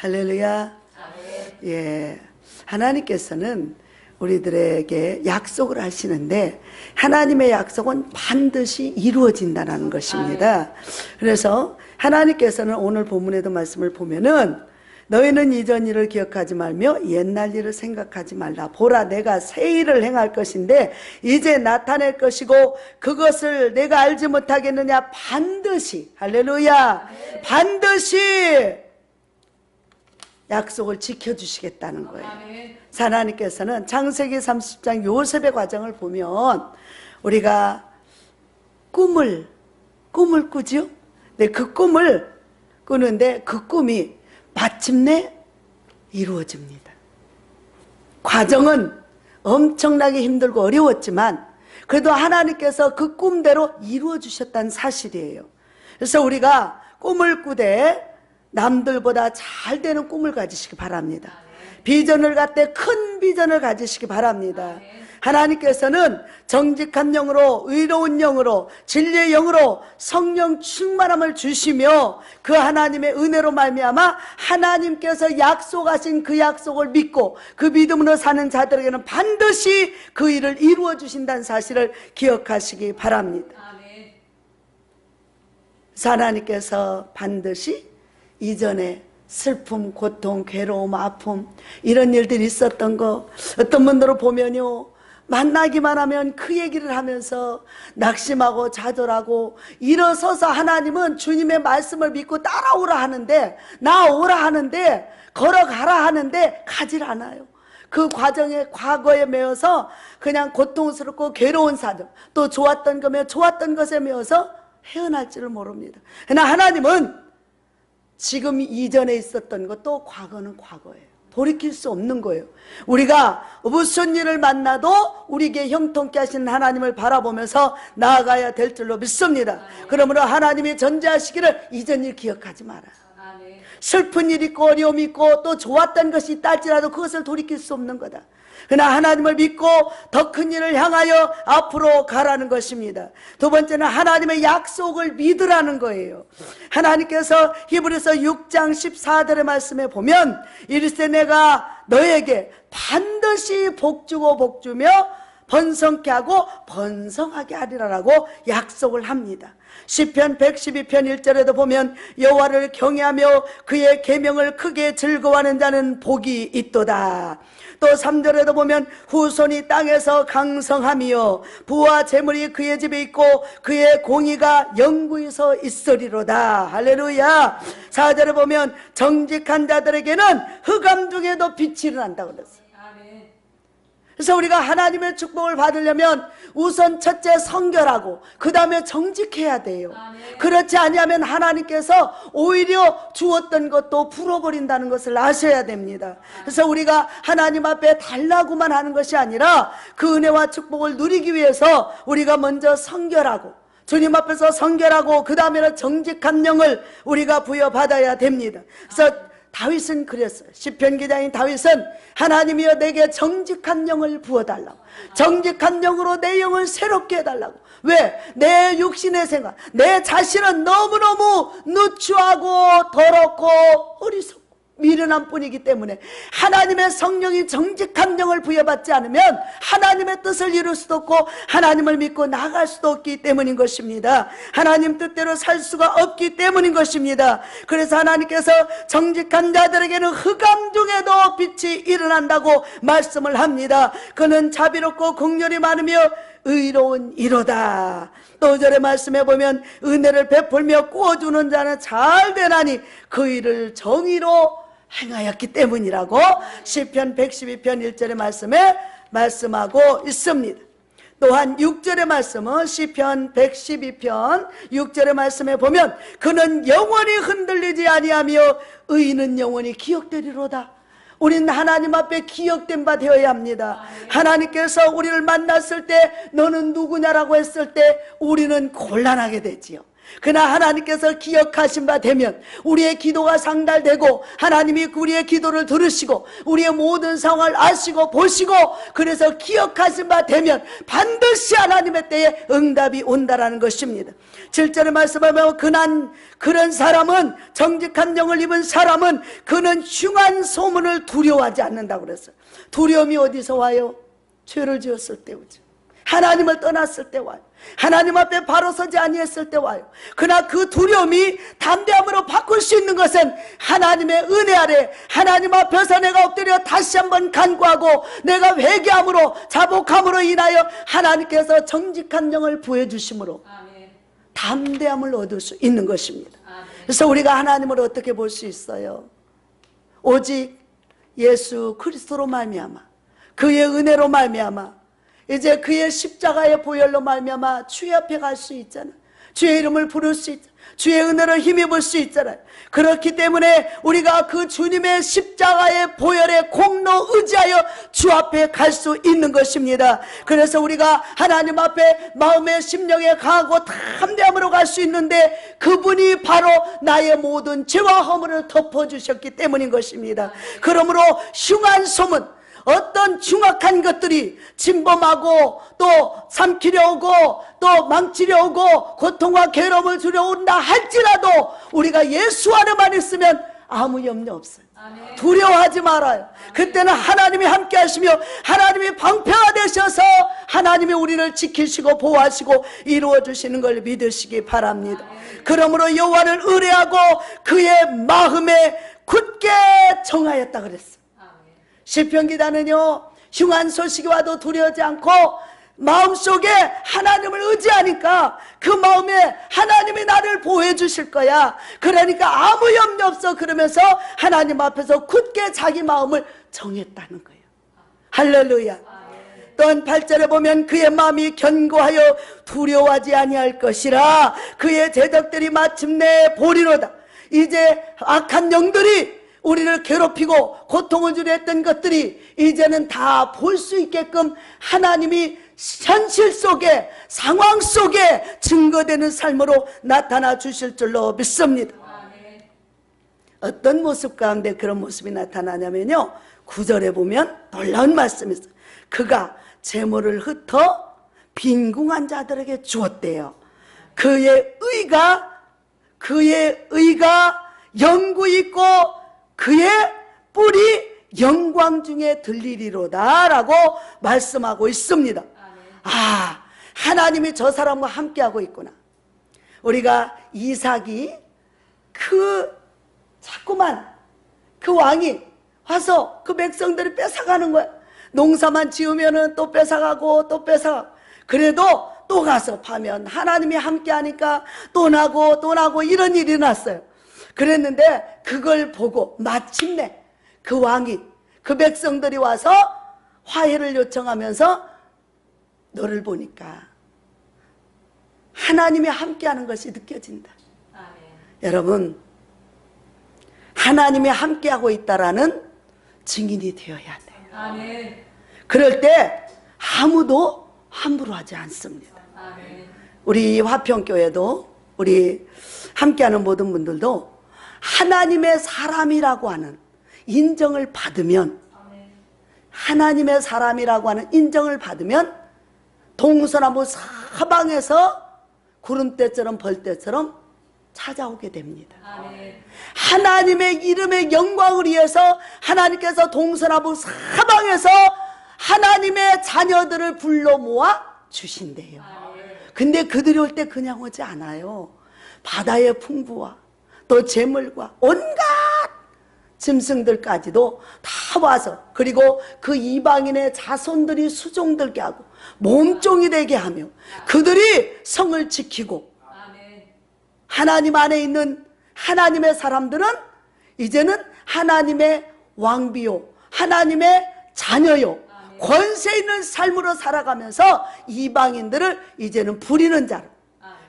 할렐루야. 예, 하나님께서는 우리들에게 약속을 하시는데 하나님의 약속은 반드시 이루어진다는 것입니다. 그래서 하나님께서는 오늘 본문에도 말씀을 보면은 너희는 이전 일을 기억하지 말며 옛날 일을 생각하지 말라. 보라, 내가 새 일을 행할 것인데 이제 나타낼 것이고 그것을 내가 알지 못하겠느냐. 반드시, 할렐루야, 반드시 약속을 지켜주시겠다는 거예요. 하나님께서는 창세기 30장 요셉의 과정을 보면 우리가 꿈을 꾸죠. 네, 그 꿈을 꾸는데 그 꿈이 마침내 이루어집니다. 과정은 엄청나게 힘들고 어려웠지만 그래도 하나님께서 그 꿈대로 이루어 주셨다는 사실이에요. 그래서 우리가 꿈을 꾸되 남들보다 잘 되는 꿈을 가지시기 바랍니다. 비전을 갖되 큰 비전을 가지시기 바랍니다. 하나님께서는 정직한 영으로, 의로운 영으로, 진리의 영으로 성령 충만함을 주시며 그 하나님의 은혜로 말미암아 하나님께서 약속하신 그 약속을 믿고 그 믿음으로 사는 자들에게는 반드시 그 일을 이루어 주신다는 사실을 기억하시기 바랍니다. 그래서 하나님께서 반드시 이전에 슬픔, 고통, 괴로움, 아픔 이런 일들이 있었던 거, 어떤 분들을 보면요 만나기만 하면 그 얘기를 하면서 낙심하고 좌절하고 일어서서 하나님은 주님의 말씀을 믿고 따라오라 하는데, 나오라 하는데, 걸어가라 하는데 가질 않아요. 그 과정에 과거에 매여서 그냥 고통스럽고 괴로운 사정, 또 좋았던 거며 좋았던 것에 매여서 헤어날 줄을 모릅니다. 그러나 하나님은 지금 이전에 있었던 것도 과거는 과거예요. 돌이킬 수 없는 거예요. 우리가 무슨 일을 만나도 우리에게 형통케 하시는 하나님을 바라보면서 나아가야 될 줄로 믿습니다. 그러므로 하나님이 전제하시기를 이전 일 기억하지 마라. 슬픈 일 있고 어려움이 있고 또 좋았던 것이 있다 할지라도 그것을 돌이킬 수 없는 거다. 그러나 하나님을 믿고 더 큰 일을 향하여 앞으로 가라는 것입니다. 두 번째는 하나님의 약속을 믿으라는 거예요. 하나님께서 히브리서 6장 14절의 말씀에 보면 이르시되 내가 너에게 반드시 복주고 복주며 번성케 하고 번성하게 하리라라고 약속을 합니다. 시편 112편 1절에도 보면 여호와를 경외하며 그의 계명을 크게 즐거워하는 자는 복이 있도다. 또 3절에도 보면 후손이 땅에서 강성하며 부와 재물이 그의 집에 있고 그의 공의가 영구히 서 있으리로다. 할렐루야. 4절에 보면 정직한 자들에게는 흑암 중에도 빛이 일어난다고 그랬어요. 그래서 우리가 하나님의 축복을 받으려면 우선 첫째 성결하고 그 다음에 정직해야 돼요. 그렇지 아니하면 하나님께서 오히려 주었던 것도 풀어버린다는 것을 아셔야 됩니다. 그래서 우리가 하나님 앞에 달라고만 하는 것이 아니라 그 은혜와 축복을 누리기 위해서 우리가 먼저 성결하고 주님 앞에서 성결하고 그 다음에는 정직한 영을 우리가 부여받아야 됩니다. 그래서 다윗은 그랬어요. 시편 기자인 다윗은 하나님이여 내게 정직한 영을 부어달라고, 정직한 영으로 내 영을 새롭게 해달라고. 왜? 내 육신의 생각, 내 자신은 너무너무 누추하고 더럽고 어리석고 미련한 뿐이기 때문에 하나님의 성령이 정직한 영을 부여받지 않으면 하나님의 뜻을 이룰 수도 없고 하나님을 믿고 나아갈 수도 없기 때문인 것입니다. 하나님 뜻대로 살 수가 없기 때문인 것입니다. 그래서 하나님께서 정직한 자들에게는 흑암 중에도 빛이 일어난다고 말씀을 합니다. 그는 자비롭고 긍휼이 많으며 의로운 이로다. 또 5절의 말씀에 보면 은혜를 베풀며 구워주는 자는 잘 되나니 그 일을 정의로 행하였기 때문이라고 시편 112편 1절의 말씀에 말씀하고 있습니다. 또한 6절의 말씀은 시편 112편 6절의 말씀에 보면 그는 영원히 흔들리지 아니하며 의인은 영원히 기억되리로다. 우리는 하나님 앞에 기억된 바 되어야 합니다. 하나님께서 우리를 만났을 때 너는 누구냐라고 했을 때 우리는 곤란하게 되지요. 그러나 하나님께서 기억하신 바 되면 우리의 기도가 상달되고 하나님이 우리의 기도를 들으시고 우리의 모든 상황을 아시고 보시고 그래서 기억하신 바 되면 반드시 하나님의 때에 응답이 온다라는 것입니다. 7절에 말씀하면 그런 사람은, 정직한 영을 입은 사람은 그는 흉한 소문을 두려워하지 않는다고 그랬어요. 두려움이 어디서 와요? 죄를 지었을 때 오죠. 하나님을 떠났을 때 와요. 하나님 앞에 바로 서지 아니했을 때 와요. 그러나 그 두려움이 담대함으로 바꿀 수 있는 것은 하나님의 은혜 아래 하나님 앞에서 내가 엎드려 다시 한번 간구하고 내가 회개함으로 자복함으로 인하여 하나님께서 정직한 영을 부어주심으로 담대함을 얻을 수 있는 것입니다. 그래서 우리가 하나님을 어떻게 볼 수 있어요? 오직 예수 그리스도로 말미암아, 그의 은혜로 말미암아, 이제 그의 십자가의 보혈로 말미암아 주의 앞에 갈 수 있잖아. 주의 이름을 부를 수 있잖아. 주의 은혜를 힘입을 수 있잖아요. 그렇기 때문에 우리가 그 주님의 십자가의 보혈의 공로 의지하여 주 앞에 갈 수 있는 것입니다. 그래서 우리가 하나님 앞에 마음의 심령에 강하고 담대함으로 갈 수 있는데 그분이 바로 나의 모든 죄와 허물을 덮어주셨기 때문인 것입니다. 그러므로 흉한 소문, 어떤 흉악한 것들이 침범하고 또 삼키려 오고 또 망치려 오고 고통과 괴로움을 주려 온다 할지라도 우리가 예수 안에만 있으면 아무 염려 없어요. 두려워하지 말아요. 그때는 하나님이 함께 하시며 하나님이 방패가 되셔서 하나님이 우리를 지키시고 보호하시고 이루어 주시는 걸 믿으시기 바랍니다. 그러므로 여호와를 의뢰하고 그의 마음에 굳게 정하였다 그랬어요. 시편 기자는요, 흉한 소식이 와도 두려워하지 않고 마음속에 하나님을 의지하니까 그 마음에 하나님이 나를 보호해 주실 거야. 그러니까 아무 염려 없어. 그러면서 하나님 앞에서 굳게 자기 마음을 정했다는 거예요. 할렐루야. 또한 8절에 보면 그의 마음이 견고하여 두려워하지 아니할 것이라 그의 대적들이 마침내 보리로다. 이제 악한 영들이 우리를 괴롭히고 고통을 주려 했던 것들이 이제는 다 볼 수 있게끔 하나님이 현실 속에, 상황 속에 증거되는 삶으로 나타나 주실 줄로 믿습니다. 어떤 모습 가운데 그런 모습이 나타나냐면요, 9절에 보면 놀라운 말씀이 있어요. 그가 재물을 흩어 빈궁한 자들에게 주었대요. 그의 의가 영구 있고 그의 뿔이 영광 중에 들리리로다 라고 말씀하고 있습니다. 아, 하나님이 저 사람과 함께하고 있구나. 우리가 이삭이 자꾸만 그 왕이 와서 그 백성들이 뺏어가는 거야. 농사만 지으면은 또 뺏어가고 또 뺏어가고. 그래도 또 가서 파면 하나님이 함께하니까 또 나고 이런 일이 났어요. 그랬는데 그걸 보고 마침내 그 왕이, 그 백성들이 와서 화해를 요청하면서 너를 보니까 하나님이 함께하는 것이 느껴진다. 아멘. 여러분, 하나님이 함께하고 있다라는 증인이 되어야 돼요. 아멘. 그럴 때 아무도 함부로 하지 않습니다. 아멘. 우리 화평교회도 우리 함께하는 모든 분들도 하나님의 사람이라고 하는 인정을 받으면, 하나님의 사람이라고 하는 인정을 받으면 동서나무 사방에서 구름대처럼 벌떼처럼 찾아오게 됩니다. 하나님의 이름의 영광을 위해서 하나님께서 동서나무 사방에서 하나님의 자녀들을 불러 모아 주신대요. 근데 그들이 올 때 그냥 오지 않아요. 바다의 풍부와 또 재물과 온갖 짐승들까지도 다 와서, 그리고 그 이방인의 자손들이 수종들게 하고 몸종이 되게 하며 그들이 성을 지키고, 하나님 안에 있는 하나님의 사람들은 이제는 하나님의 왕비요, 하나님의 자녀요, 권세 있는 삶으로 살아가면서 이방인들을 이제는 부리는 자로,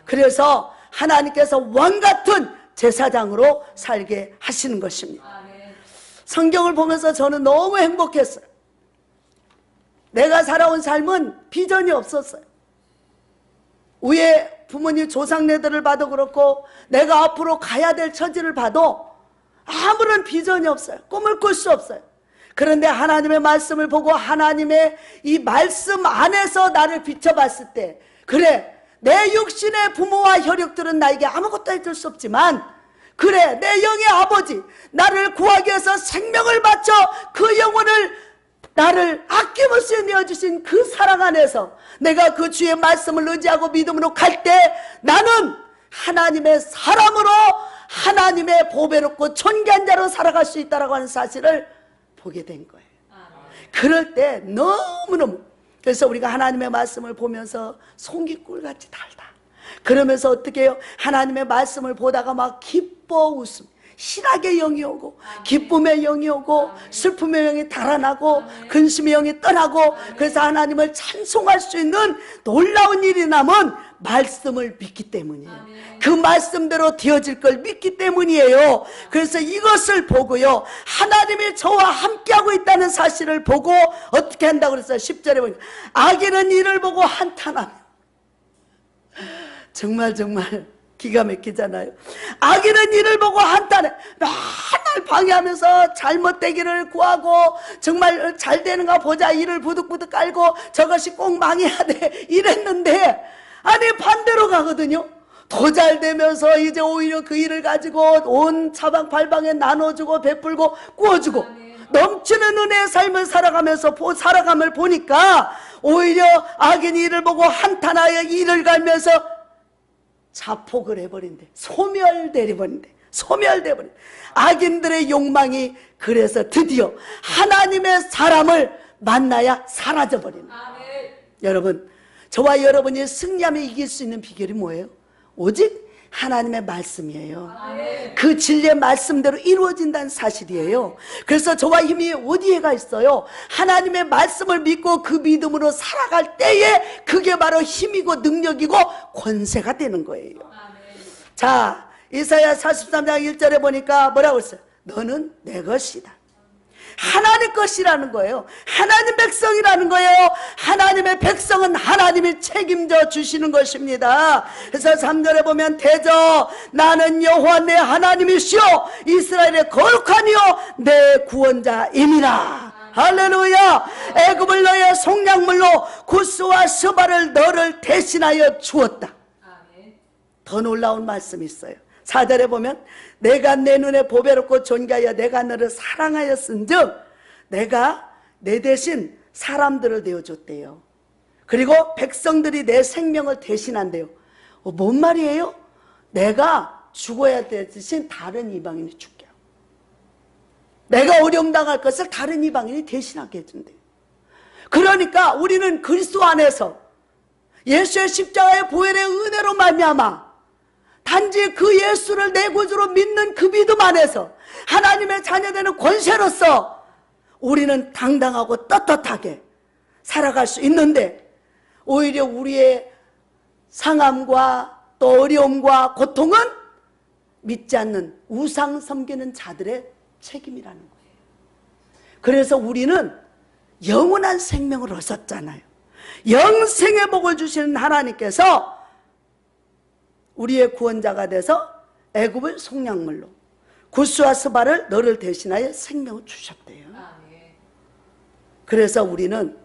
그래서 하나님께서 왕같은 제사장으로 살게 하시는 것입니다. 성경을 보면서 저는 너무 행복했어요. 내가 살아온 삶은 비전이 없었어요. 위에 부모님 조상네들을 봐도 그렇고 내가 앞으로 가야 될 처지를 봐도 아무런 비전이 없어요. 꿈을 꿀 수 없어요. 그런데 하나님의 말씀을 보고 하나님의 이 말씀 안에서 나를 비춰봤을 때, 그래, 내 육신의 부모와 혈육들은 나에게 아무것도 해줄 수 없지만, 그래, 내 영의 아버지 나를 구하기 위해서 생명을 바쳐 그 영혼을 나를 아낌없이 내어주신 그 사랑 안에서 내가 그 주의 말씀을 의지하고 믿음으로 갈 때 나는 하나님의 사람으로 하나님의 보배롭고 존귀한 자로 살아갈 수 있다고 하는 사실을 보게 된 거예요. 그럴 때 너무너무, 그래서 우리가 하나님의 말씀을 보면서 송기꿀같이 달다. 그러면서 어떻게 해요? 하나님의 말씀을 보다가 막 기뻐 웃음, 신학의 영이 오고 기쁨의 영이 오고 슬픔의 영이 달아나고 근심의 영이 떠나고, 그래서 하나님을 찬송할 수 있는 놀라운 일이 남은 말씀을 믿기 때문이에요. 그 말씀대로 되어질 걸 믿기 때문이에요. 그래서 이것을 보고요, 하나님이 저와 함께하고 있다는 사실을 보고 어떻게 한다고 그랬어요? 10절에 보니까 악인은 이를 보고 한탄하며, 정말 기가 막히잖아요. 악인은 이를 보고 한탄해. 맨날 방해하면서 잘못되기를 구하고, 정말 잘 되는가 보자 이를 부득부득 깔고 저것이 꼭 망해야 돼 이랬는데, 아니 반대로 가거든요. 더 잘 되면서 이제 오히려 그 일을 가지고 온 사방팔방에 나눠주고 베풀고 구워주고 넘치는 은혜의 삶을 살아감을 보니까 오히려 악인이 이를 보고 한탄하여 이를 갈면서 자폭을 해버린대. 소멸돼버린대. 악인들의 욕망이 그래서 드디어 하나님의 사람을 만나야 사라져버리는 거예요. 여러분, 저와 여러분이 승리하며 이길 수 있는 비결이 뭐예요? 오직 하나님의 말씀이에요. 그 진리의 말씀대로 이루어진다는 사실이에요. 그래서 저와 힘이 어디에가 있어요? 하나님의 말씀을 믿고 그 믿음으로 살아갈 때에 그게 바로 힘이고 능력이고 권세가 되는 거예요. 자, 이사야 43장 1절에 보니까 뭐라고 했어요? 너는 내 것이다. 하나님 것이라는 거예요. 하나님 백성이라는 거예요. 하나님의 백성은 하나님이 책임져 주시는 것입니다. 그래서 3절에 보면 대저 나는 여호와 내 하나님이시오 이스라엘의 거룩한 이요 내 구원자임이라. 할렐루야. 애굽을 너의 속량물로 구스와 스바를 너를 대신하여 주었다. 더 놀라운 말씀이 있어요. 4절에 보면 내가 내 눈에 보배롭고 존귀하여 내가 너를 사랑하였은즉 내가 내 대신 사람들을 내어줬대요. 그리고 백성들이 내 생명을 대신한대요. 뭔 말이에요? 내가 죽어야 될 대신 다른 이방인이 죽게 하고, 내가 어려움 당할 것을 다른 이방인이 대신하게 해준대요. 그러니까 우리는 그리스도 안에서 예수의 십자가의 보혈의 은혜로 말미암아 단지 그 예수를 내 구주로 믿는 그 믿음 안에서 하나님의 자녀되는 권세로서 우리는 당당하고 떳떳하게 살아갈 수 있는데, 오히려 우리의 상함과 또 어려움과 고통은 믿지 않는 우상 섬기는 자들의 책임이라는 거예요. 그래서 우리는 영원한 생명을 얻었잖아요. 영생의 복을 주시는 하나님께서 우리의 구원자가 돼서 애굽을 속량물로 구스와 스바를 너를 대신하여 생명을 주셨대요. 그래서 우리는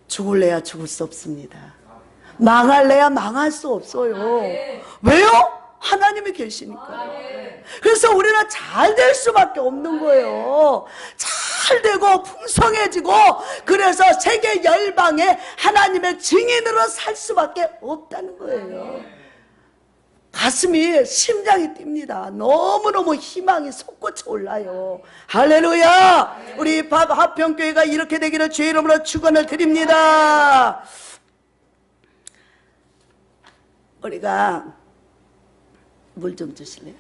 죽을래야 죽을 수 없습니다. 망할래야 망할 수 없어요. 왜요? 하나님이 계시니까. 그래서 우리는 잘 될 수밖에 없는 거예요. 잘 되고 풍성해지고, 그래서 세계 열방에 하나님의 증인으로 살 수밖에 없다는 거예요. 가슴이, 심장이 뜁니다. 너무너무 희망이 솟구쳐 올라요. 할렐루야. 우리 화평교회가 이렇게 되기를 주의 이름으로 축원을 드립니다. 우리가 물 좀 주실래요?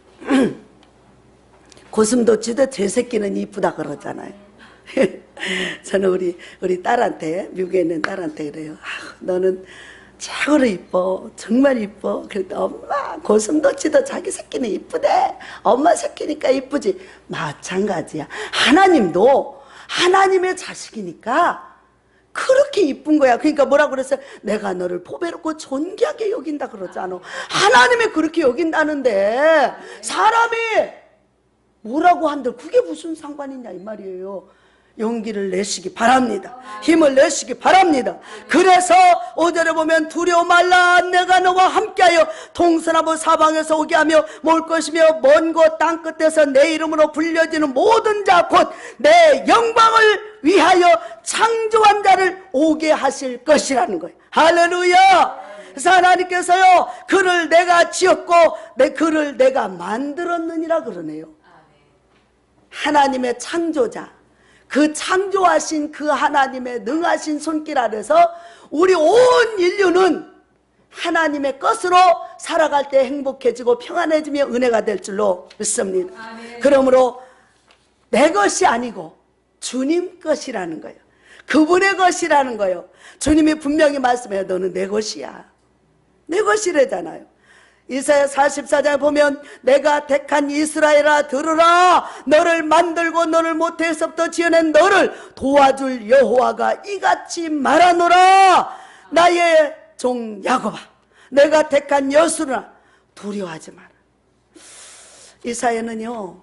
고슴도치도 제 새끼는 이쁘다 그러잖아요. 저는 우리 딸한테, 미국에 있는 딸한테 그래요. 너는 최고로 이뻐, 정말 이뻐. 그랬더니 엄마, 고슴도치도 자기 새끼는 이쁘대. 엄마 새끼니까 이쁘지. 마찬가지야. 하나님도 하나님의 자식이니까 그렇게 이쁜 거야. 그러니까 뭐라고 그랬어요? 내가 너를 보배롭고 존귀하게 여긴다 그러잖아. 하나님이 그렇게 여긴다는데 사람이 뭐라고 한들 그게 무슨 상관이냐 이 말이에요. 용기를 내시기 바랍니다. 힘을 내시기 바랍니다. 그래서 5절에 보면 두려워 말라 내가 너와 함께하여 동서남북 사방에서 오게 하며 몰 것이며 먼 곳 땅끝에서 내 이름으로 불려지는 모든 자 곧 내 영광을 위하여 창조한 자를 오게 하실 것이라는 거예요. 할렐루야. 그래서 하나님께서요 그를 내가 지었고 그를 내가 만들었느니라 그러네요. 하나님의 창조자, 그 창조하신 그 하나님의 능하신 손길 아래서 우리 온 인류는 하나님의 것으로 살아갈 때 행복해지고 평안해지며 은혜가 될 줄로 믿습니다. 아멘. 그러므로 내 것이 아니고 주님 것이라는 거예요. 그분의 것이라는 거예요. 주님이 분명히 말씀해요. 너는 내 것이야. 내 것이래잖아요. 이사야 44장에 보면 내가 택한 이스라엘아 들으라 너를 만들고 너를 모태에서부터 지어낸 너를 도와줄 여호와가 이같이 말하노라 나의 종 야곱아 내가 택한 여수라 두려워하지 마라. 이사야는요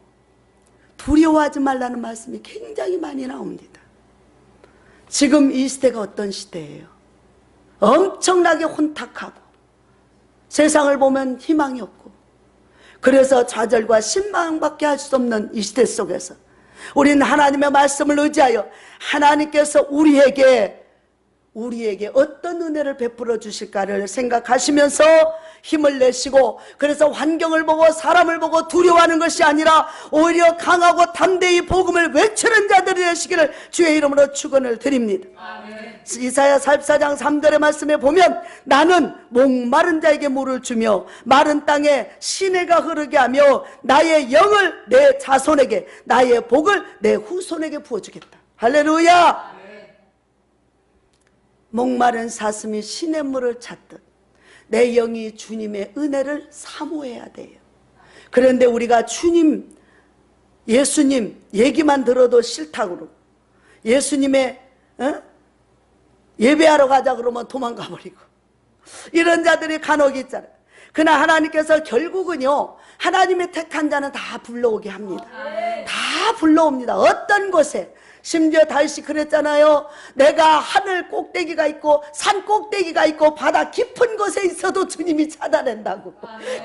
두려워하지 말라는 말씀이 굉장히 많이 나옵니다. 지금 이 시대가 어떤 시대예요? 엄청나게 혼탁하고 세상을 보면 희망이 없고 그래서 좌절과 신망밖에 할 수 없는 이 시대 속에서 우리는 하나님의 말씀을 의지하여 하나님께서 우리에게 어떤 은혜를 베풀어 주실까를 생각하시면서 힘을 내시고 그래서 환경을 보고 사람을 보고 두려워하는 것이 아니라 오히려 강하고 담대히 복음을 외치는 자들이 되시기를 주의 이름으로 축원을 드립니다. 아멘. 이사야 44장 3절의 말씀에 보면 나는 목마른 자에게 물을 주며 마른 땅에 시내가 흐르게 하며 나의 영을 내 자손에게 나의 복을 내 후손에게 부어주겠다. 할렐루야. 목마른 사슴이 시냇물을 찾듯 내 영이 주님의 은혜를 사모해야 돼요. 그런데 우리가 주님, 예수님 얘기만 들어도 싫다고 그러고 예수님의 예배하러 가자 그러면 도망가 버리고 이런 자들이 간혹 있잖아요. 그러나 하나님께서 결국은요 하나님의 택한 자는 다 불러오게 합니다. 다 불러옵니다. 어떤 곳에 심지어 다윗이 그랬잖아요. 내가 하늘 꼭대기가 있고 산 꼭대기가 있고 바다 깊은 곳에 있어도 주님이 찾아낸다고.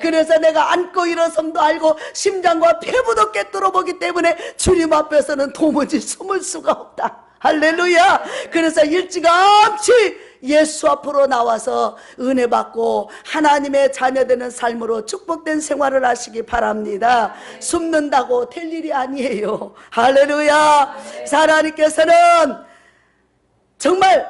그래서 내가 앉고 일어섬도 알고 심장과 폐부도 꿰뚫어 보기 때문에 주님 앞에서는 도무지 숨을 수가 없다. 할렐루야. 그래서 일찌감치 예수 앞으로 나와서 은혜 받고 하나님의 자녀되는 삶으로 축복된 생활을 하시기 바랍니다. 숨는다고 될 일이 아니에요. 할렐루야. 하나님께서는 정말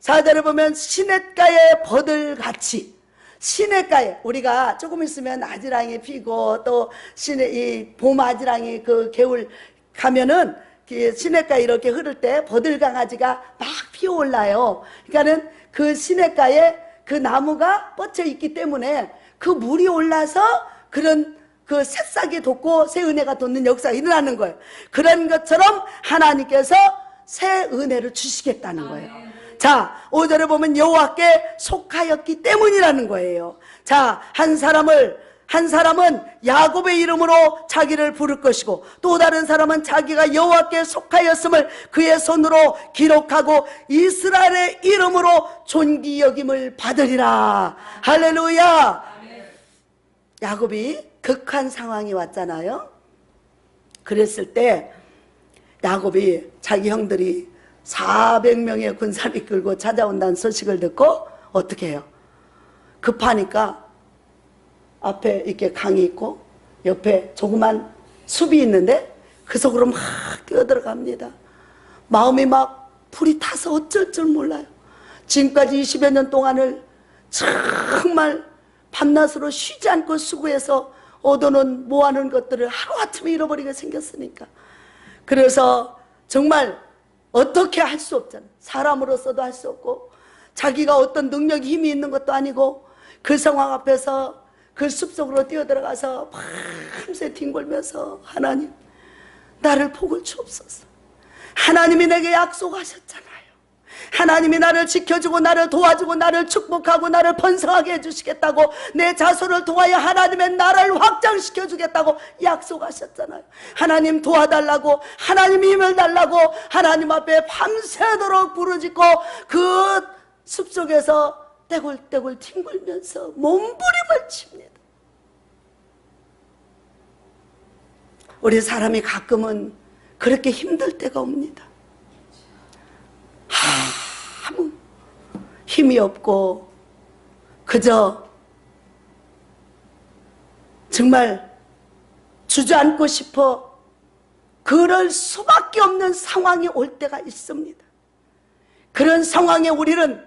4절에 보면 시냇가의 버들같이 시냇가에 우리가 조금 있으면 아지랑이 피고 또 이 봄 아지랑이 그 겨울 가면은 시냇가에 이렇게 흐를 때 버들강아지가 막 피어올라요. 그러니까는 그 시냇가에 그 나무가 뻗쳐 있기 때문에 그 물이 올라서 그런 그 새싹이 돋고 새 은혜가 돋는 역사가 일어나는 거예요. 그런 것처럼 하나님께서 새 은혜를 주시겠다는 거예요. 자, 5절에 보면 여호와께 속하였기 때문이라는 거예요. 자, 한 사람은 야곱의 이름으로 자기를 부를 것이고 또 다른 사람은 자기가 여호와께 속하였음을 그의 손으로 기록하고 이스라엘의 이름으로 존귀 여김을 받으리라. 할렐루야. 야곱이 극한 상황이 왔잖아요. 그랬을 때 야곱이 자기 형들이 400명의 군사를 이끌고 찾아온다는 소식을 듣고 어떻게 해요? 급하니까 앞에 이렇게 강이 있고 옆에 조그만 숲이 있는데 그 속으로 막 뛰어들어갑니다. 마음이 막 불이 타서 어쩔 줄 몰라요. 지금까지 20여 년 동안을 정말 밤낮으로 쉬지 않고 수고해서 얻어놓은 모아놓은 것들을 하루아침에 잃어버리게 생겼으니까 그래서 정말 어떻게 할 수 없잖아요. 사람으로서도 할 수 없고 자기가 어떤 능력이 힘이 있는 것도 아니고 그 상황 앞에서 그 숲속으로 뛰어들어가서 밤새 뒹굴면서 하나님 나를 복을 주옵소서. 하나님이 내게 약속하셨잖아요. 하나님이 나를 지켜주고 나를 도와주고 나를 축복하고 나를 번성하게 해주시겠다고, 내 자손을 통하여 하나님의 나라를 확장시켜 주겠다고 약속하셨잖아요. 하나님 도와달라고, 하나님 힘을 달라고 하나님 앞에 밤새도록 부르짖고 그 숲속에서 떼굴떼굴 뒹굴면서 몸부림을 칩니다. 우리 사람이 가끔은 그렇게 힘들 때가 옵니다. 아무 힘이 없고 그저 정말 주저앉고 싶어 그럴 수밖에 없는 상황이 올 때가 있습니다. 그런 상황에 우리는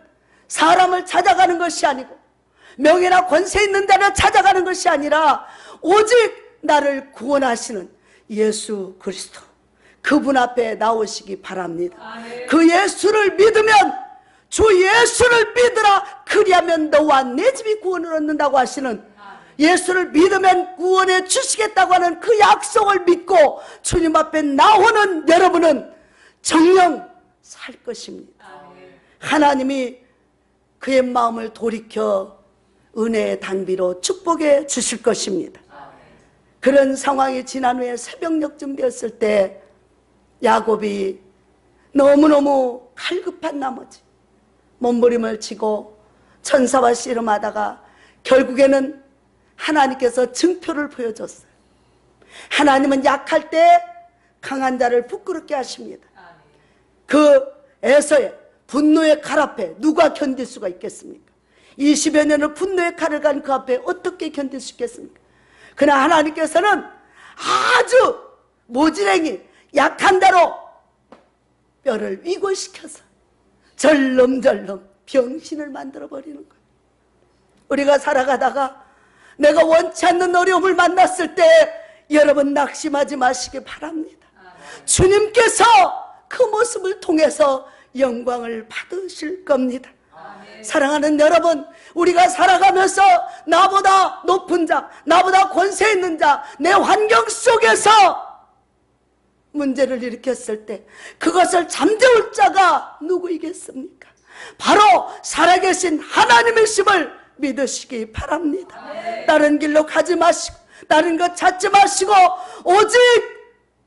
사람을 찾아가는 것이 아니고 명예나 권세 있는 데를 찾아가는 것이 아니라 오직 나를 구원하시는 예수 그리스도, 그분 앞에 나오시기 바랍니다. 그 예수를 믿으면, 주 예수를 믿으라 그리하면 너와 내 집이 구원을 얻는다고 하시는, 예수를 믿으면 구원해 주시겠다고 하는 그 약속을 믿고 주님 앞에 나오는 여러분은 정녕 살 것입니다. 하나님이 그의 마음을 돌이켜 은혜의 단비로 축복해 주실 것입니다. 그런 상황이 지난 후에 새벽녘쯤 되었을 때 야곱이 너무너무 갈급한 나머지 몸부림을 치고 천사와 씨름하다가 결국에는 하나님께서 증표를 보여줬어요. 하나님은 약할 때 강한 자를 부끄럽게 하십니다. 그 에서의 분노의 칼 앞에 누가 견딜 수가 있겠습니까? 20여 년을 분노의 칼을 간 그 앞에 어떻게 견딜 수 있겠습니까? 그러나 하나님께서는 아주 모지랭이 약한 대로 뼈를 위골시켜서 절름절름 병신을 만들어버리는 거예요. 우리가 살아가다가 내가 원치 않는 어려움을 만났을 때 여러분 낙심하지 마시기 바랍니다. 주님께서 그 모습을 통해서 영광을 받으실 겁니다. 사랑하는 여러분, 우리가 살아가면서 나보다 높은 자, 나보다 권세 있는 자, 내 환경 속에서 문제를 일으켰을 때 그것을 잠재울 자가 누구이겠습니까? 바로 살아계신 하나님의 심을 믿으시기 바랍니다. 다른 길로 가지 마시고 다른 것 찾지 마시고 오직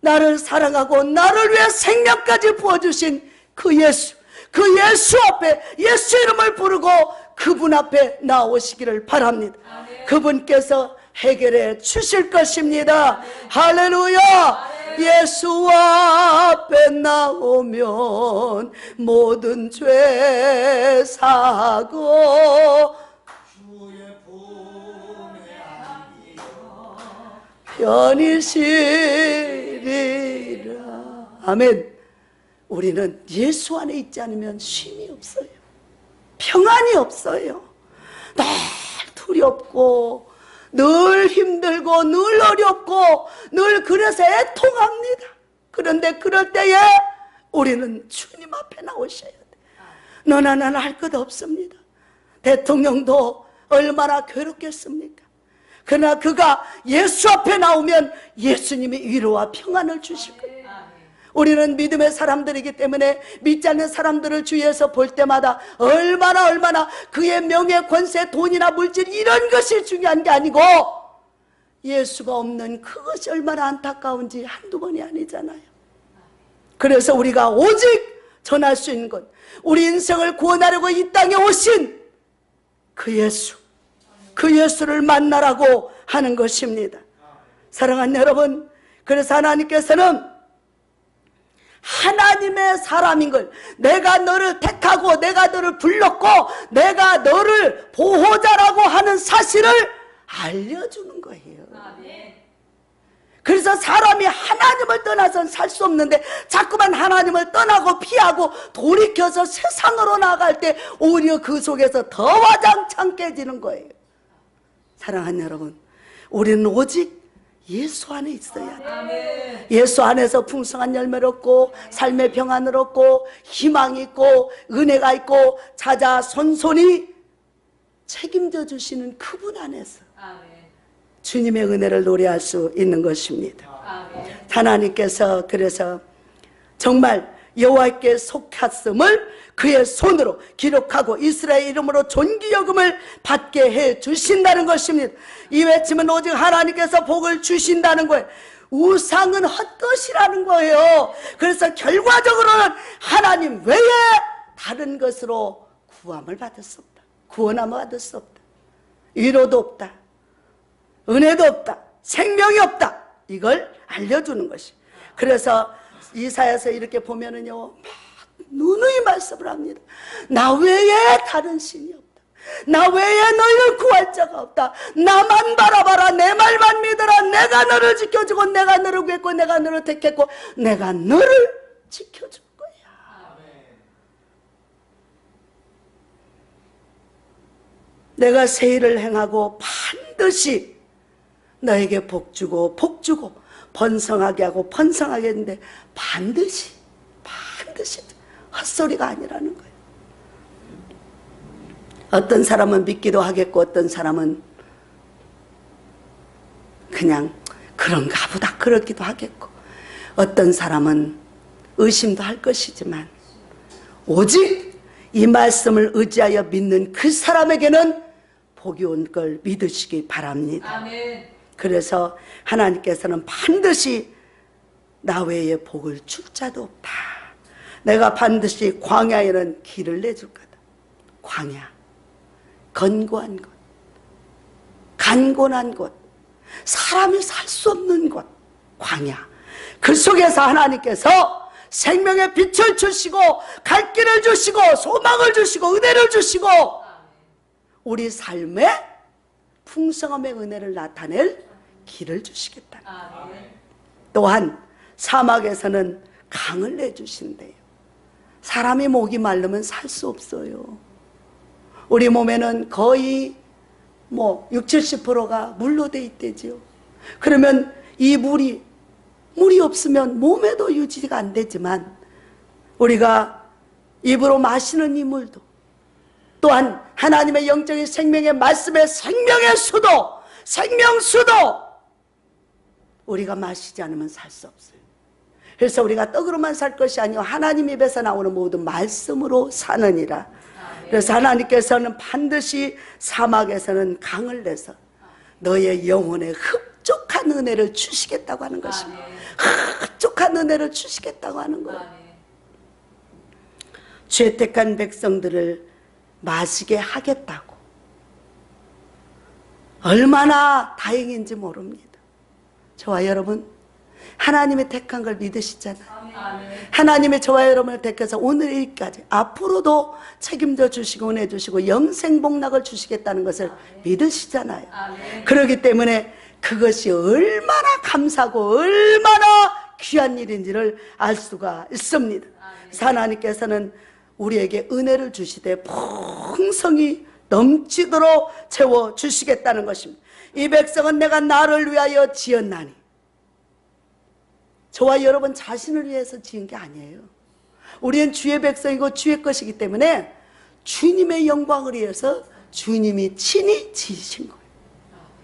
나를 사랑하고 나를 위해 생명까지 부어주신 그 예수 앞에 예수 이름을 부르고 그분 앞에 나오시기를 바랍니다. 그분께서 해결해 주실 것입니다. 할렐루야. 예수 앞에 나오면 모든 죄 사고 주의 품에 안기어 편히 쉬리라. 아멘. 우리는 예수 안에 있지 않으면 쉼이 없어요. 평안이 없어요. 늘 두렵고 늘 힘들고 늘 어렵고 늘 그래서 애통합니다. 그런데 그럴 때에 우리는 주님 앞에 나오셔야 돼. 너나 나나 할 것 없습니다. 대통령도 얼마나 괴롭겠습니까? 그러나 그가 예수 앞에 나오면 예수님이 위로와 평안을 주실 거예요. 우리는 믿음의 사람들이기 때문에 믿지 않는 사람들을 주위에서 볼 때마다 얼마나 그의 명예, 권세, 돈이나 물질 이런 것이 중요한 게 아니고 예수가 없는 그것이 얼마나 안타까운지 한두 번이 아니잖아요. 그래서 우리가 오직 전할 수 있는 것, 우리 인생을 구원하려고 이 땅에 오신 그 예수를 만나라고 하는 것입니다. 사랑하는 여러분, 그래서 하나님께서는 하나님의 사람인 걸, 내가 너를 택하고 내가 너를 불렀고 내가 너를 보호자라고 하는 사실을 알려주는 거예요. 그래서 사람이 하나님을 떠나서는 살 수 없는데 자꾸만 하나님을 떠나고 피하고 돌이켜서 세상으로 나갈 때 오히려 그 속에서 더 와장창 깨지는 거예요. 사랑하는 여러분, 우리는 오직 예수 안에 있어야 돼. 예수 안에서 풍성한 열매를 얻고 삶의 평안을 얻고 희망이 있고 은혜가 있고 자자손손이 책임져 주시는 그분 안에서 주님의 은혜를 노래할 수 있는 것입니다. 하나님께서 그래서 정말 여호와께 속했음을 그의 손으로 기록하고 이스라엘 이름으로 존귀여금을 받게 해 주신다는 것입니다. 이 외침은 오직 하나님께서 복을 주신다는 거예요. 우상은 헛것이라는 거예요. 그래서 결과적으로는 하나님 외에 다른 것으로 구함을 받을 수 없다. 구원함을 받을 수 없다. 위로도 없다. 은혜도 없다. 생명이 없다. 이걸 알려주는 것이. 그래서 이사야서 이렇게 보면은요, 막 누누이 말씀을 합니다. 나 외에 다른 신이 없다. 나 외에 너희를 구할 자가 없다. 나만 바라봐라. 내 말만 믿어라. 내가 너를 지켜주고 내가 너를 구했고 내가 너를 택했고 내가 너를 지켜줄 거야. 내가 새 일을 행하고 반드시 너에게 복주고 번성하게 하고 번성하게 했는데 반드시 헛소리가 아니라는 거예요. 어떤 사람은 믿기도 하겠고 어떤 사람은 그냥 그런가 보다 그렇기도 하겠고 어떤 사람은 의심도 할 것이지만 오직 이 말씀을 의지하여 믿는 그 사람에게는 복이 온 걸 믿으시기 바랍니다. 아멘. 그래서 하나님께서는 반드시 나 외에 복을 줄 자도 없다. 내가 반드시 광야에는 길을 내줄 거다. 광야, 건고한 곳, 간곤한 곳, 사람이 살 수 없는 곳, 광야. 그 속에서 하나님께서 생명의 빛을 주시고 갈 길을 주시고 소망을 주시고 은혜를 주시고 우리 삶에 풍성함의 은혜를 나타낼 길을 주시겠다. 또한 사막에서는 강을 내주신대요. 사람이 목이 마르면 살 수 없어요. 우리 몸에는 거의 60, 70%가 물로 돼 있대죠. 그러면 이 물이 없으면 몸에도 유지가 안 되지만 우리가 입으로 마시는 이 물도 또한 하나님의 영적인 생명의 말씀의 생명의 수도 생명수도 우리가 마시지 않으면 살 수 없어요. 그래서 우리가 떡으로만 살 것이 아니요 하나님 입에서 나오는 모든 말씀으로 사느니라. 그래서 하나님께서는 반드시 사막에서는 강을 내서 너의 영혼에 흡족한 은혜를 주시겠다고 하는 것입니다. 흡족한 은혜를 주시겠다고 하는 거예요. 죄택한 백성들을 마시게 하겠다고. 얼마나 다행인지 모릅니다. 저와 여러분 하나님의 택한 걸 믿으시잖아요. 하나님의 저와 여러분을 택해서 오늘 일까지 앞으로도 책임져 주시고 은혜 주시고 영생복락을 주시겠다는 것을 믿으시잖아요. 그렇기 때문에 그것이 얼마나 감사하고 얼마나 귀한 일인지를 알 수가 있습니다. 그래서 하나님께서는 우리에게 은혜를 주시되 풍성히 넘치도록 채워주시겠다는 것입니다. 이 백성은 내가 나를 위하여 지었나니 저와 여러분 자신을 위해서 지은 게 아니에요. 우리는 주의 백성이고 주의 것이기 때문에 주님의 영광을 위해서 주님이 친히 지으신 거예요.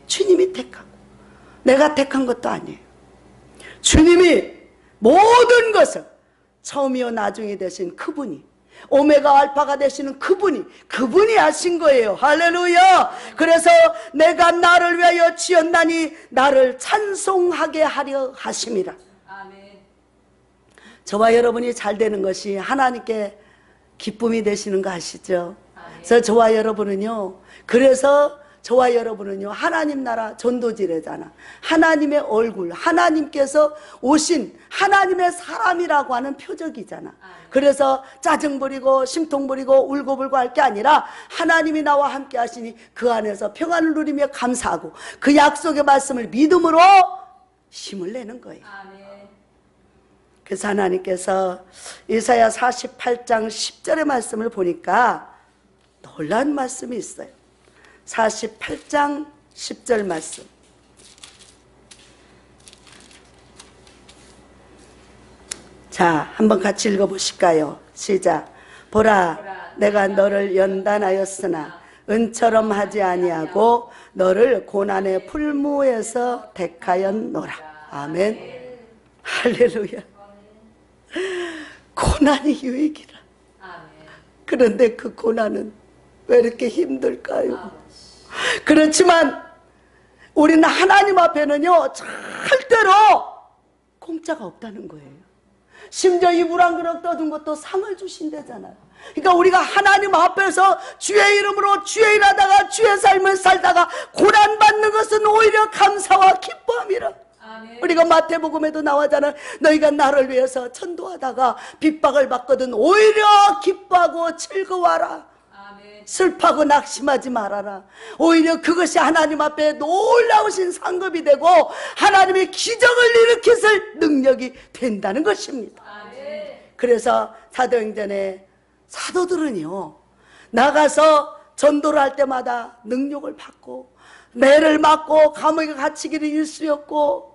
주님이 택하고 내가 택한 것도 아니에요. 주님이 모든 것을 처음이요 나중이 되신 그분이 오메가 알파가 되시는 그분이 하신 거예요. 할렐루야. 그래서 내가 나를 위하여 지었나니 나를 찬송하게 하려 하심이라. 아멘. 저와 여러분이 잘 되는 것이 하나님께 기쁨이 되시는 거 아시죠? 아멘. 그래서 저와 여러분은요 하나님 나라 전도지례잖아. 하나님의 얼굴, 하나님께서 오신 하나님의 사람이라고 하는 표적이잖아. 그래서 짜증 부리고 심통 부리고 울고불고 할 게 아니라 하나님이 나와 함께 하시니 그 안에서 평안을 누리며 감사하고 그 약속의 말씀을 믿음으로 힘을 내는 거예요. 그래서 하나님께서 이사야 48장 10절의 말씀을 보니까 놀라운 말씀이 있어요. 48장 10절 말씀. 자, 한번 같이 읽어보실까요? 시작. 보라, 내가 너를 연단하였으나 은처럼 하지 아니하고 너를 고난의 풀무에서 택하였노라. 아멘. 할렐루야. 고난 고난이 유익이라. 그런데 그 고난은 왜 이렇게 힘들까요? 그렇지만 우리는 하나님 앞에는요 절대로 공짜가 없다는 거예요. 심지어 이 물 한 그릇 떠준 것도 상을 주신다잖아요. 그러니까 우리가 하나님 앞에서 주의 이름으로 주의 일하다가 주의 삶을 살다가 고난받는 것은 오히려 감사와 기뻐함이라. 아멘. 우리가 마태복음에도 나와잖아요. 너희가 나를 위해서 전도하다가 핍박을 받거든 오히려 기뻐하고 즐거워하라. 아멘. 슬퍼하고 낙심하지 말아라. 오히려 그것이 하나님 앞에 놀라우신 상급이 되고 하나님의 기적을 일으키실 능력이 된다는 것입니다. 아멘. 그래서 사도행전에 사도들은요 나가서 전도를 할 때마다 능력을 받고 매를 맞고 감옥에 갇히기를 일쑤였고,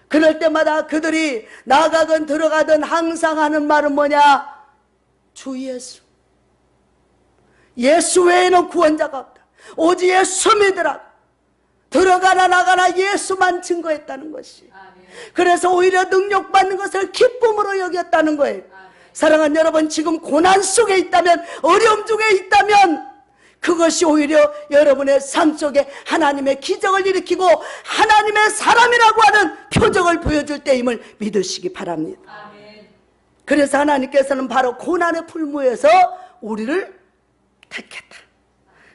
그럴 때마다 그들이 나가건 들어가든 항상 하는 말은 뭐냐? 주 예수, 예수 외에는 구원자가 없다. 오직 예수 믿으라. 들어가나 나가나 예수만 증거했다는 것이. 그래서 오히려 능력받는 것을 기쁨으로 여겼다는 거예요. 사랑하는 여러분, 지금 고난 속에 있다면, 어려움 중에 있다면 그것이 오히려 여러분의 삶 속에 하나님의 기적을 일으키고 하나님의 사람이라고 하는 표적을 보여줄 때임을 믿으시기 바랍니다. 아멘. 그래서 하나님께서는 바로 고난의 풀무에서 우리를 택했다.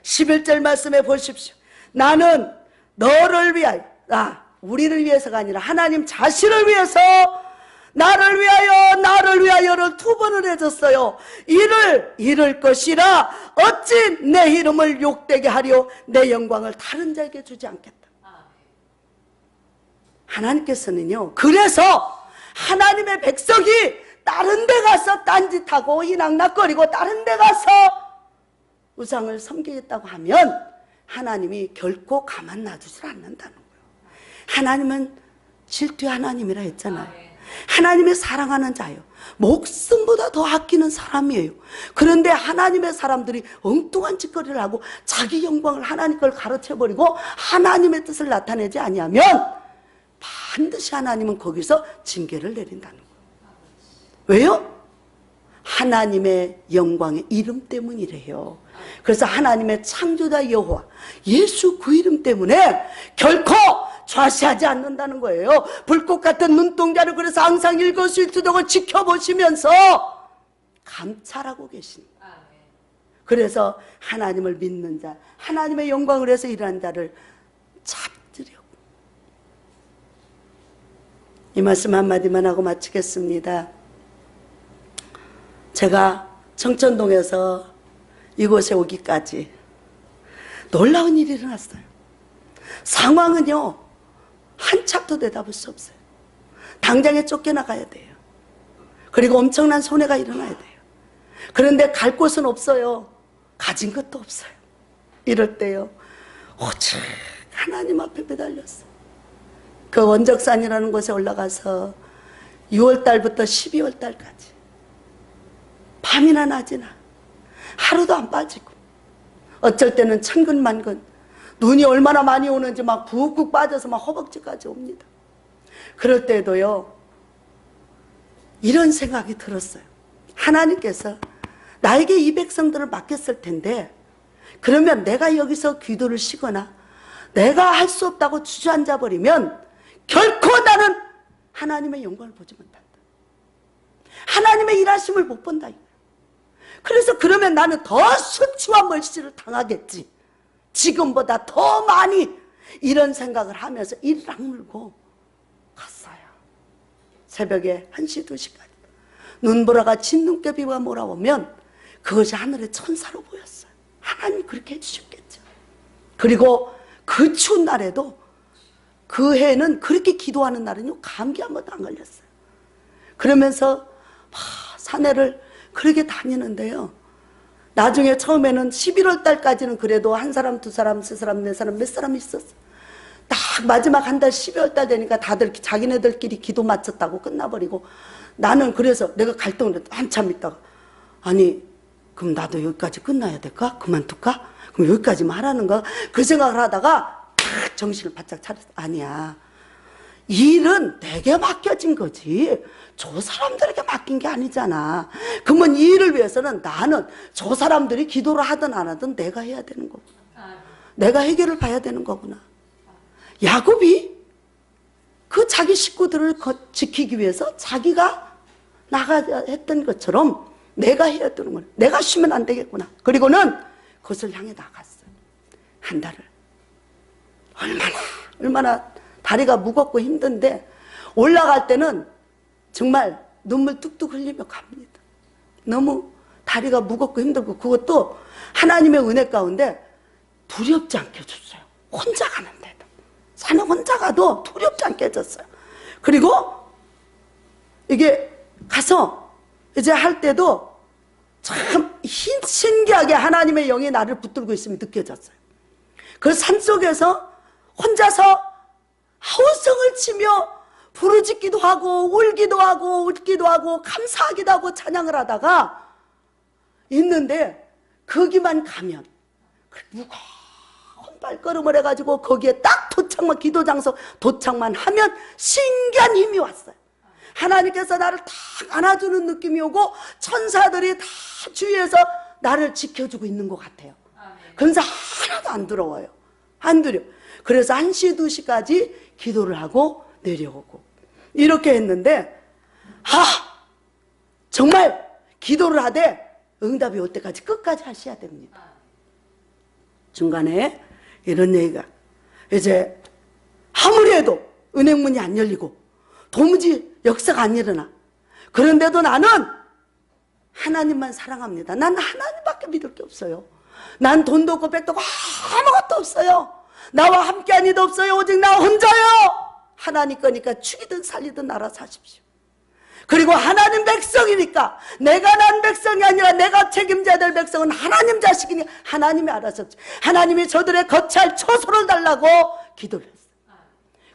11절 말씀에 보십시오. 나는 너를 위하여, 우리를 위해서가 아니라 하나님 자신을 위해서 나를 위하여를 2번을 해줬어요. 이를 이룰 것이라 어찌 내 이름을 욕되게 하려 내 영광을 다른 자에게 주지 않겠다. 하나님께서는요, 그래서 하나님의 백성이 다른 데 가서 딴짓하고 이낙낙거리고 다른 데 가서 우상을 섬기겠다고 하면 하나님이 결코 가만 놔두질 않는다는 거예요. 하나님은 질투의 하나님이라 했잖아요. 하나님의 사랑하는 자예요. 목숨보다 더 아끼는 사람이에요. 그런데 하나님의 사람들이 엉뚱한 짓거리를 하고 자기 영광을 하나님 걸 가로채버리고 하나님의 뜻을 나타내지 아니하면 반드시 하나님은 거기서 징계를 내린다는 거예요. 왜요? 하나님의 영광의 이름 때문이래요. 그래서 하나님의 창조자 여호와 예수 그 이름 때문에 결코 좌시하지 않는다는 거예요. 불꽃 같은 눈동자를 그래서 항상 일거수일투족을 지켜보시면서 감찰하고 계십니다. 그래서 하나님을 믿는 자, 하나님의 영광을 위해서 일하는 자를 잡으려고. 이 말씀 한마디만 하고 마치겠습니다. 제가 청천동에서 이곳에 오기까지 놀라운 일이 일어났어요. 상황은요 한참도 내다볼 수 없어요. 당장에 쫓겨나가야 돼요. 그리고 엄청난 손해가 일어나야 돼요. 그런데 갈 곳은 없어요. 가진 것도 없어요. 이럴 때요 오직 하나님 앞에 매달렸어요. 그 원적산이라는 곳에 올라가서 6월달부터 12월달까지 밤이나 낮이나 하루도 안 빠지고, 어쩔 때는 천근만근 눈이 얼마나 많이 오는지 막 붓고 빠져서 막 허벅지까지 옵니다. 그럴 때도요 이런 생각이 들었어요. 하나님께서 나에게 이 백성들을 맡겼을 텐데, 그러면 내가 여기서 기도를 쉬거나 내가 할 수 없다고 주저앉아 버리면 결코 나는 하나님의 영광을 보지 못한다. 하나님의 일하심을 못 본다. 그래서 그러면 나는 더 수치와 멀시를 당하겠지. 지금보다 더 많이. 이런 생각을 하면서 이를 악물고 갔어요. 새벽에 1시, 2시까지 눈보라가 진눈깨비가 몰아오면 그것이 하늘의 천사로 보였어요. 하나님이 그렇게 해주셨겠죠. 그리고 그 추운 날에도, 그 해에는 그렇게 기도하는 날은요 감기 한 번도 안 걸렸어요. 그러면서 산에를 그렇게 다니는데요, 나중에 처음에는 11월 달까지는 그래도 한 사람, 두 사람, 세 사람, 네 사람, 몇 사람 있었어. 딱 마지막 한 달 12월 달 되니까 다들 자기네들끼리 기도 마쳤다고 끝나버리고, 나는 그래서 내가 갈등을 했다. 한참 있다가, 아니 그럼 나도 여기까지 끝나야 될까? 그만둘까? 그럼 여기까지만 하라는가? 그 생각을 하다가 딱 정신을 바짝 차렸어. 아니야, 일은 내게 맡겨진 거지 저 사람들에게 맡긴 게 아니잖아. 그러면 이 일을 위해서는 나는 저 사람들이 기도를 하든 안 하든 내가 해야 되는 거구나. 내가 해결을 봐야 되는 거구나. 야곱이 그 자기 식구들을 지키기 위해서 자기가 나가야 했던 것처럼 내가 해야 되는 거야. 내가 쉬면 안 되겠구나. 그리고는 그것을 향해 나갔어요. 한 달을. 얼마나 다리가 무겁고 힘든데 올라갈 때는 정말 눈물 뚝뚝 흘리며 갑니다. 너무 다리가 무겁고 힘들고 그것도 하나님의 은혜 가운데 두렵지 않게 해줬어요. 혼자 가는데도. 산에 혼자 가도 두렵지 않게 해줬어요. 그리고 이게 가서 이제 할 때도 참 신기하게 하나님의 영이 나를 붙들고 있음이 느껴졌어요. 그 산속에서 혼자서 하우성을 치며 부르짖기도 하고 울기도 하고 웃기도 하고 감사하기도 하고 찬양을 하다가 있는데 거기만 가면 무거운 발걸음을 해가지고 거기에 딱 도착만 기도 장소 도착만 하면 신기한 힘이 왔어요. 하나님께서 나를 딱 안아주는 느낌이 오고 천사들이 다 주위에서 나를 지켜주고 있는 것 같아요. 그래서 하나도 안 두려워요. 안 두려워. 그래서 1시 2시까지 기도를 하고 내려오고 이렇게 했는데 정말 기도를 하되 응답이 올 때까지 끝까지 하셔야 됩니다. 중간에 이런 얘기가 이제 아무리 해도 은행문이 안 열리고 도무지 역사가 안 일어나. 그런데도 나는 하나님만 사랑합니다. 난 하나님밖에 믿을 게 없어요. 난 돈도 없고 백도 없고 아무것도 없어요. 나와 함께한 이도 없어요. 오직 나 혼자요. 하나님 거니까 죽이든 살리든 알아서 하십시오. 그리고 하나님 백성이니까 내가 난 백성이 아니라 내가 책임져야 될 백성은 하나님 자식이니 하나님이 알아서 하나님이 저들의 거치할 처소를 달라고 기도를 했어요.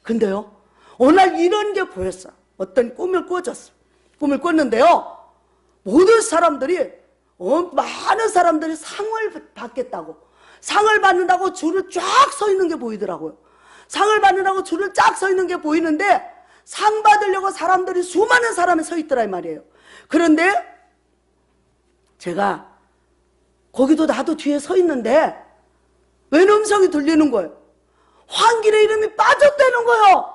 근데요 오늘 이런 게 보였어요. 어떤 꿈을 꿔줬어요. 꿈을 꿨는데요 모든 사람들이 많은 사람들이 상을 받겠다고 상을 받는다고 줄을 쫙 서 있는 게 보이더라고요. 상을 받는다고 줄을 쫙 서 있는 게 보이는데 상 받으려고 사람들이 수많은 사람이 서 있더라 이 말이에요. 그런데 제가 거기도 나도 뒤에 서 있는데 웬 음성이 들리는 거예요. 황길의 이름이 빠졌다는 거예요.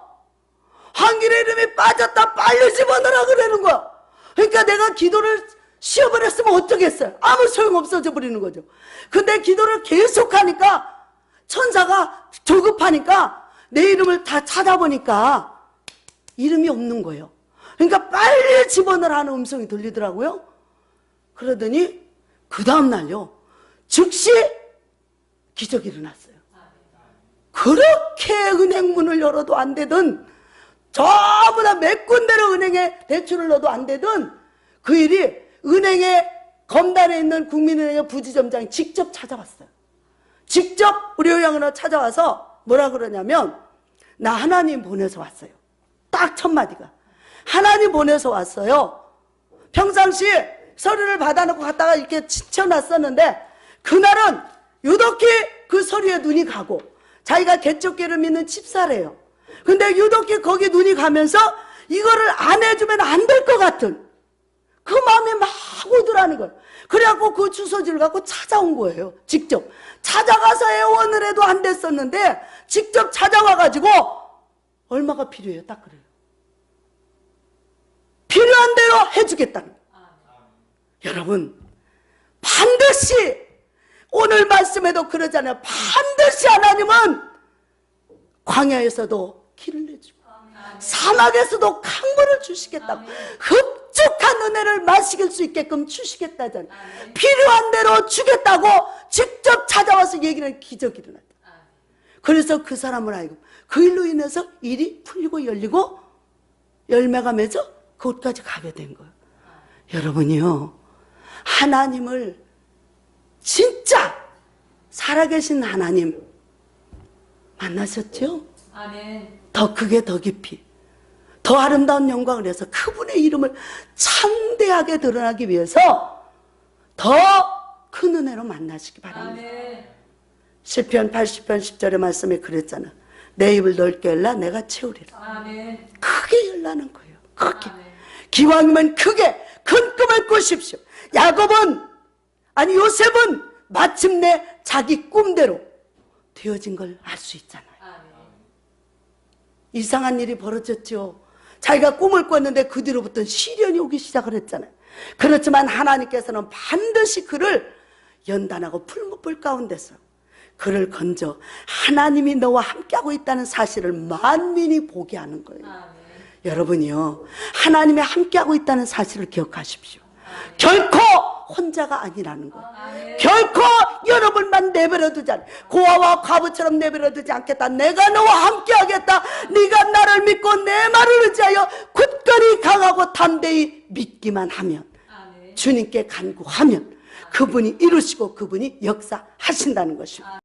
황길의 이름이 빠졌다 빨리 집어넣으라 그러는 거야. 그러니까 내가 기도를 쉬어버렸으면 어쩌겠어요. 아무 소용 없어져 버리는 거죠. 근데 기도를 계속하니까 천사가 조급하니까 내 이름을 다 찾아보니까 이름이 없는 거예요. 그러니까 빨리 집어넣으라는 음성이 들리더라고요. 그러더니 그 다음날요 즉시 기적이 일어났어요. 그렇게 은행문을 열어도 안 되던 전부 다 몇 군데로 은행에 대출을 넣어도 안 되던 그 일이 은행에 검단에 있는 국민은행의 부지점장이 직접 찾아왔어요. 직접 우리 요양원으로 찾아와서 뭐라 그러냐면 나 하나님 보내서 왔어요. 딱 첫 마디가 하나님 보내서 왔어요. 평상시에 서류를 받아놓고 갔다가 이렇게 지쳐놨었는데 그날은 유독히 그 서류에 눈이 가고 자기가 개척교를 믿는 집사래요. 근데 유독히 거기 눈이 가면서 이거를 안 해주면 안 될 것 같은 그 마음이 막 오더라는 거예요. 그래갖고 그 주소지를 갖고 찾아온 거예요. 직접 찾아가서 애원을 해도 안 됐었는데 직접 찾아와가지고 얼마가 필요해요? 딱 그래요. 필요한 대로 해주겠다는 거예요. 여러분 반드시 오늘 말씀에도 그러잖아요. 반드시 하나님은 광야에서도 길을 내주고 사막에서도 강물을 주시겠다고 흡족한 은혜를 마실 수 있게끔 주시겠다잖아요. 필요한 대로 주겠다고 직접 찾아와서 얘기는 기적이 일어났다. 그래서 그 사람을 알고 그 일로 인해서 일이 풀리고 열리고 열매가 맺어 그곳까지 가게 된 거예요. 여러분이요 하나님을 진짜 살아계신 하나님 만나셨죠? 아멘. 더 크게 더 깊이 더 아름다운 영광을 해서 그분의 이름을 창대하게 드러나기 위해서 더 큰 은혜로 만나시기 바랍니다. 아멘. 시편 80편 10절의 말씀에 그랬잖아. 내 입을 넓게 열라 내가 채우리라. 아멘. 크게 열라는 거예요. 크게. 아멘. 기왕이면 크게 큰 꿈을 꾸십시오. 요셉은 마침내 자기 꿈대로 되어진 걸 알 수 있잖아요. 아멘. 이상한 일이 벌어졌죠. 자기가 꿈을 꿨는데 그 뒤로부터 시련이 오기 시작을 했잖아요. 그렇지만 하나님께서는 반드시 그를 연단하고 풀무불 가운데서 그를 건져 하나님이 너와 함께하고 있다는 사실을 만민이 보게 하는 거예요. 아멘. 여러분이요, 하나님이 함께하고 있다는 사실을 기억하십시오. 결코 혼자가 아니라는 거예요. 결코 여러분만 내버려두지 않아. 고아와 과부처럼 내버려두지 않겠다. 내가 너와 함께하겠다. 네가 나를 믿고 내 말을 의지하여 굳건히 강하고 담대히 믿기만 하면, 주님께 간구하면 그분이 이루시고 그분이 역사하신다는 것입니다.